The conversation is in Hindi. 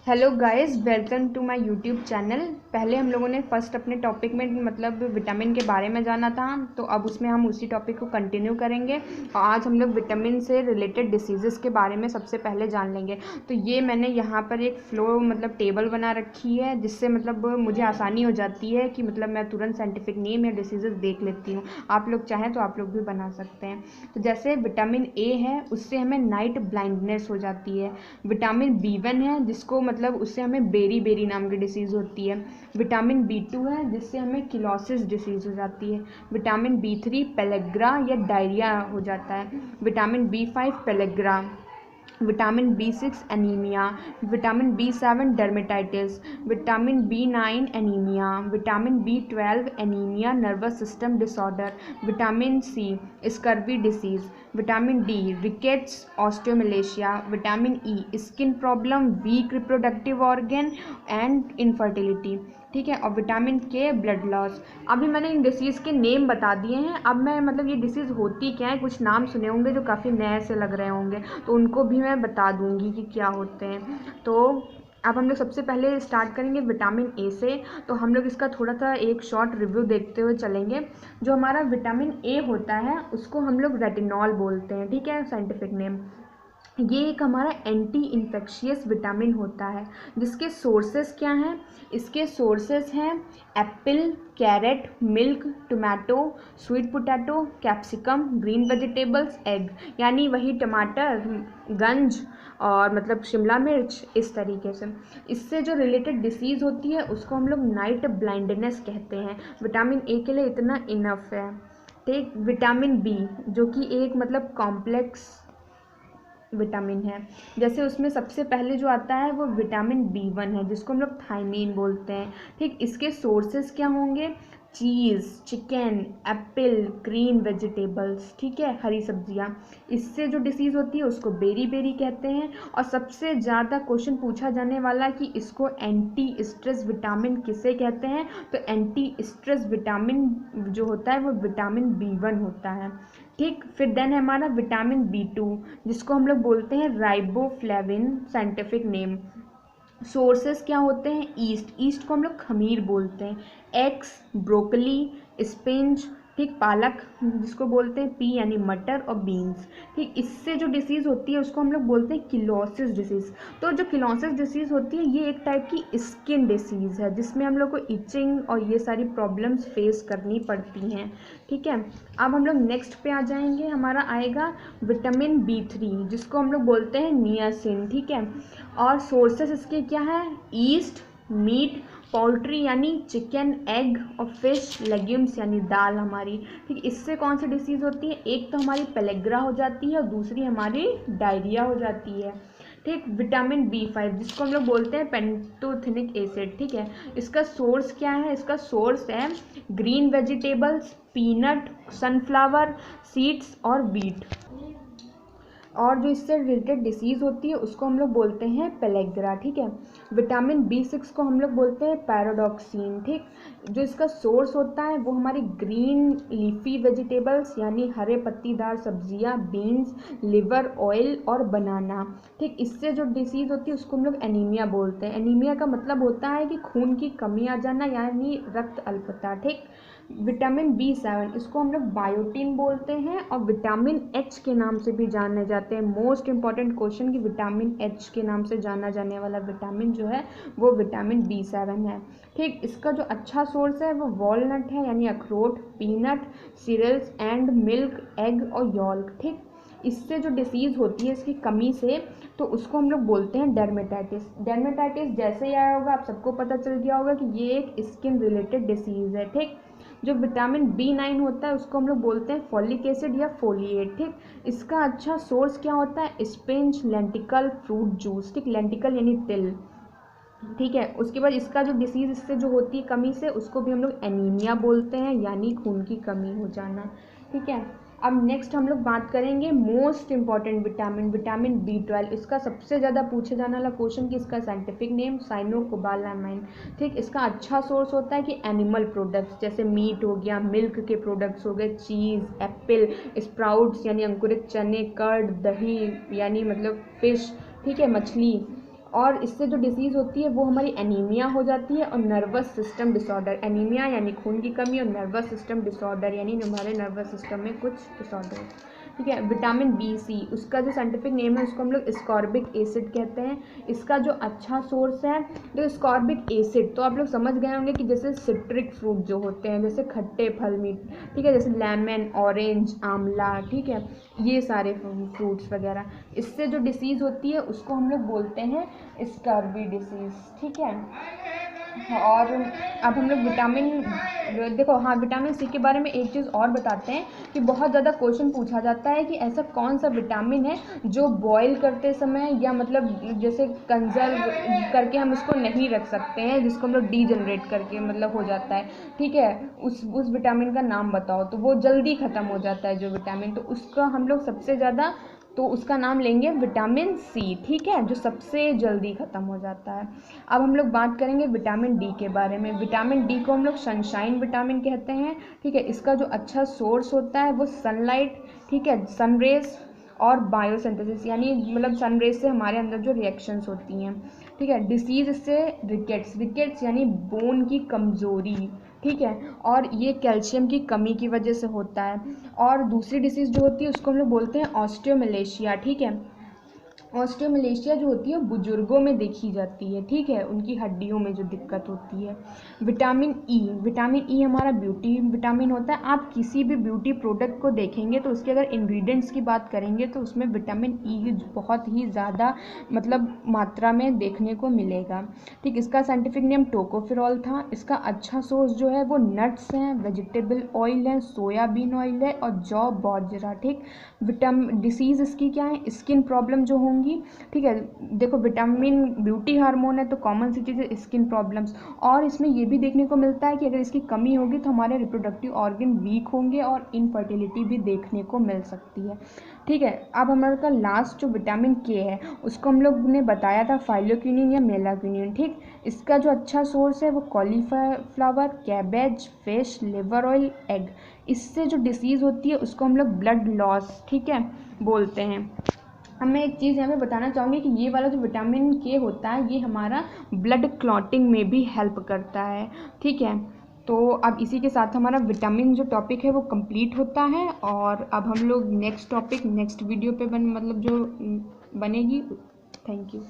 Hello guys, welcome to my YouTube channel. पहले हम लोगों ने फर्स्ट अपने टॉपिक में मतलब विटामिन के बारे में जाना था, तो अब उसमें हम उसी टॉपिक को कंटिन्यू करेंगे और आज हम लोग विटामिन से रिलेटेड डिसीज़ेस के बारे में सबसे पहले जान लेंगे। तो ये मैंने यहाँ पर एक फ्लो मतलब टेबल बना रखी है, जिससे मतलब मुझे आसानी हो जाती है कि मतलब मैं तुरंत साइंटिफिक नेम या डिसीज़ेस देख लेती हूँ। आप लोग चाहें तो आप लोग भी बना सकते हैं। तो जैसे विटामिन ए है, उससे हमें नाइट ब्लाइंडनेस हो जाती है। विटामिन B1 है, जिसको मतलब उससे हमें बेरी बेरी नाम की डिसीज़ होती है। विटामिन B2 है, जिससे हमें किलोसिस डिसीज़ हो जाती है। विटामिन B3 पेलेग्रा या डायरिया हो जाता है। Vitamin B5 pellagra. Vitamin B6 anaemia. Vitamin B7 dermatitis. Vitamin B9 anaemia. Vitamin B12 anaemia nervous system disorder. Vitamin C scurvy disease. Vitamin D rickets osteomalacia. Vitamin E skin problem, weak reproductive organ and infertility. ठीक है। और विटामिन K ब्लड लॉस। अभी मैंने इन डिसीज़ के नेम बता दिए हैं। अब मैं मतलब ये डिसीज़ होती क्या है, कुछ नाम सुने होंगे जो काफ़ी नए से लग रहे होंगे, तो उनको भी मैं बता दूंगी कि क्या होते हैं। तो अब हम लोग सबसे पहले स्टार्ट करेंगे विटामिन ए से। तो हम लोग इसका थोड़ा सा एक शॉर्ट रिव्यू देखते हुए चलेंगे। जो हमारा विटामिन ए होता है उसको हम लोग रेटिनॉल बोलते हैं, ठीक है, साइंटिफिक नेम। ये एक हमारा एंटी इन्फेक्शियस विटामिन होता है, जिसके सोर्सेस क्या हैं। इसके सोर्सेस हैं apple, carrot, milk, tomato, sweet potato, capsicum, green vegetables, egg. यानी वही टमाटर, गंज और मतलब शिमला मिर्च, इस तरीके से। इससे जो रिलेटेड डिसीज़ होती है उसको हम लोग नाइट ब्लाइंडनेस कहते हैं। विटामिन ए के लिए इतना इनफ है। ठीक। विटामिन बी, जो कि एक मतलब कॉम्प्लेक्स विटामिन है। जैसे उसमें सबसे पहले जो आता है वो विटामिन B1 है, जिसको हम लोग थायमीन बोलते हैं। ठीक। इसके सोर्सेस क्या होंगे, चीज़, चिकन, एप्पल, ग्रीन वेजिटेबल्स, ठीक है, हरी सब्जियां। इससे जो डिसीज़ होती है उसको बेरी बेरी कहते हैं। और सबसे ज़्यादा क्वेश्चन पूछा जाने वाला कि इसको एंटी स्ट्रेस विटामिन किसे कहते हैं, तो एंटी स्ट्रेस विटामिन जो होता है वो विटामिन B1 होता है। ठीक। फिर देन है हमारा विटामिन B2, जिसको हम लोग बोलते हैं राइबोफ्लेविन, साइंटिफिक नेम। सोर्सेस क्या होते हैं, ईस्ट, ईस्ट को हम लोग खमीर बोलते हैं। एग्स, ब्रोकली, स्पिंच, ठीक, पालक जिसको बोलते हैं पी यानी मटर, और बीन्स। ठीक। इससे जो डिसीज़ होती है उसको हम लोग बोलते हैं किलोसिस डिसीज़। तो जो किलोसिस डिसीज़ होती है ये एक टाइप की स्किन डिसीज़ है, जिसमें हम लोग को इचिंग और ये सारी प्रॉब्लम्स फेस करनी पड़ती हैं। ठीक है। अब हम लोग नेक्स्ट पे आ जाएंगे, हमारा आएगा विटामिन B3, जिसको हम लोग बोलते हैं नियासिन। ठीक है। और सोर्सेस इसके क्या है, ईस्ट, मीट, पोल्ट्री यानी चिकन, एग, और फिश, लेग्यूम्स यानी दाल हमारी। ठीक। इससे कौन सी डिसीज़ होती है, एक तो हमारी पेलेग्रा हो जाती है और दूसरी हमारी डायरिया हो जाती है। ठीक। विटामिन B5, जिसको हम लोग बोलते हैं पेंटोथेनिक एसिड। ठीक है। इसका सोर्स क्या है, इसका सोर्स है green vegetables, peanut, sunflower seeds और व्हीट। और जो इससे रिलेटेड डिसीज़ होती है उसको हम लोग बोलते हैं पेलेग्रा। ठीक है। विटामिन B6 को हम लोग बोलते हैं पैराडॉक्सिन। ठीक। जो इसका सोर्स होता है वो हमारी ग्रीन लीफी वेजिटेबल्स यानी हरे पत्तीदार सब्जियां, बीन्स, लिवर ऑयल और बनाना। ठीक। इससे जो डिसीज़ होती है उसको हम लोग एनीमिया बोलते हैं। एनीमिया का मतलब होता है कि खून की कमी आ जाना यानी रक्त अल्पता। ठीक। विटामिन B7, इसको हम लोग बायोटीन बोलते हैं और विटामिन H के नाम से भी जाने जाते हैं। मोस्ट इंपॉर्टेंट क्वेश्चन कि विटामिन H के नाम से जाना जाने वाला विटामिन जो है वो विटामिन B7 है। ठीक। इसका जो अच्छा सोर्स है वो वॉलनट है यानी अखरोट, peanut, cereals and milk, egg और यॉल्क। ठीक। इससे जो डिसीज़ होती है इसकी कमी से, तो उसको हम लोग बोलते हैं डर्मेटाइटिस। डर्मेटाइटिस जैसे ही आया होगा आप सबको पता चल गया होगा कि ये एक स्किन रिलेटेड डिसीज़ है। ठीक। जो विटामिन B9 होता है उसको हम लोग बोलते हैं फॉलिक एसिड या फोलिएट। ठीक। इसका अच्छा सोर्स क्या होता है, स्पिंच, लेंटिकल, फ्रूट जूस। ठीक। लेंटिकल यानी तिल। ठीक है। उसके बाद इसका जो डिसीज़ इससे जो होती है कमी से, उसको भी हम लोग एनीमिया बोलते हैं यानी खून की कमी हो जाना। ठीक है। अब नेक्स्ट हम लोग बात करेंगे most important vitamin, vitamin B12। इसका सबसे ज़्यादा पूछे जाने वाला क्वेश्चन कि इसका साइंटिफिक नेम साइनोकोबालामाइन। ठीक। इसका अच्छा सोर्स होता है कि एनिमल प्रोडक्ट्स जैसे मीट हो गया, मिल्क के प्रोडक्ट्स हो गए, चीज़, एप्पल, स्प्राउट्स यानी अंकुरित चने, कर्ड, दही यानी मतलब फिश, ठीक है, मछली, और इससे जो डिसीज़ होती है वो हमारी एनीमिया हो जाती है और नर्वस सिस्टम डिसऑर्डर। एनीमिया यानी खून की कमी और नर्वस सिस्टम डिसऑर्डर यानी हमारे नर्वस सिस्टम में कुछ डिसऑर्डर। ठीक है। विटामिन बी सी, उसका जो साइंटिफिक नेम है उसको हम लोग स्कॉर्बिक एसिड कहते हैं। इसका जो अच्छा सोर्स है तो स्कॉर्बिक एसिड तो आप लोग समझ गए होंगे कि जैसे सिट्रिक फ्रूट जो होते हैं, जैसे खट्टे फल मीठ, ठीक है, जैसे लेमन, ऑरेंज, आंवला, ठीक है, ये सारे फ्रूट्स वगैरह, इससे जो डिसीज़ होती है उसको हम लोग बोलते हैं स्कर्वी डिसीज़। ठीक है। और अब हम लोग विटामिन, देखो हाँ, विटामिन सी के बारे में एक चीज़ और बताते हैं कि बहुत ज़्यादा क्वेश्चन पूछा जाता है कि ऐसा कौन सा विटामिन है जो बॉईल करते समय या मतलब जैसे कंजर्व करके हम उसको नहीं रख सकते हैं, जिसको हम लोग डीजनरेट करके मतलब हो जाता है। ठीक है। उस विटामिन का नाम बताओ, तो वो जल्दी ख़त्म हो जाता है जो विटामिन, तो उसका हम लोग सबसे ज़्यादा, तो उसका नाम लेंगे विटामिन सी। ठीक है, जो सबसे जल्दी ख़त्म हो जाता है। अब हम लोग बात करेंगे विटामिन डी के बारे में। विटामिन डी को हम लोग सनशाइन विटामिन कहते हैं। ठीक है। इसका जो अच्छा सोर्स होता है वो सनलाइट, ठीक है, सनरेज और बायोसिंथेसिस, यानी मतलब सनरेज से हमारे अंदर जो रिएक्शंस होती हैं। ठीक है। डिसीज़ इससे रिकेट्स यानी बोन की कमज़ोरी, ठीक है, और ये कैल्शियम की कमी की वजह से होता है। और दूसरी डिसीज़ जो होती है उसको हम लोग बोलते हैं ऑस्टियोमलेशिया। ठीक है। ऑस्टियोमलेशिया जो होती है बुजुर्गों में देखी जाती है। ठीक है, उनकी हड्डियों में जो दिक्कत होती है। विटामिन ई हमारा ब्यूटी विटामिन होता है। आप किसी भी ब्यूटी प्रोडक्ट को देखेंगे तो उसके अगर इंग्रेडिएंट्स की बात करेंगे तो उसमें विटामिन ई बहुत ही ज़्यादा मतलब मात्रा में देखने को मिलेगा। ठीक, इसका साइंटिफिक नेम टोकोफेरॉल था। इसका अच्छा सोर्स जो है वो नट्स हैं, वेजिटेबल ऑयल है, सोयाबीन ऑयल है और जौ बाजरा। ठीक, डिसीज़ इसकी क्या है, स्किन प्रॉब्लम जो होंगी। ठीक है। देखो विटामिन ब्यूटी हार्मोन है तो कॉमन सी चीज़ है स्किन प्रॉब्लम्स, और इसमें ये भी देखने को मिलता है कि अगर इसकी कमी होगी तो हमारे रिप्रोडक्टिव ऑर्गन वीक होंगे और इनफर्टिलिटी भी देखने को मिल सकती है। ठीक है। अब हमारे का लास्ट जो विटामिन के है उसको हम लोग ने बताया था फाइलोक्विनिन या मेलाक्विनिन। ठीक, इसका जो अच्छा सोर्स है वो cauliflower, cabbage, fish, liver oil, egg. इससे जो डिसीज़ होती है उसको हम लोग ब्लड लॉस, ठीक है, बोलते हैं। अब मैं एक चीज़ यहाँ पे बताना चाहूँगी कि ये वाला जो विटामिन के होता है ये हमारा ब्लड क्लॉटिंग में भी हेल्प करता है। ठीक है। तो अब इसी के साथ हमारा विटामिन जो टॉपिक है वो कंप्लीट होता है, और अब हम लोग नेक्स्ट टॉपिक नेक्स्ट वीडियो पे मतलब जो बनेगी। Thank you.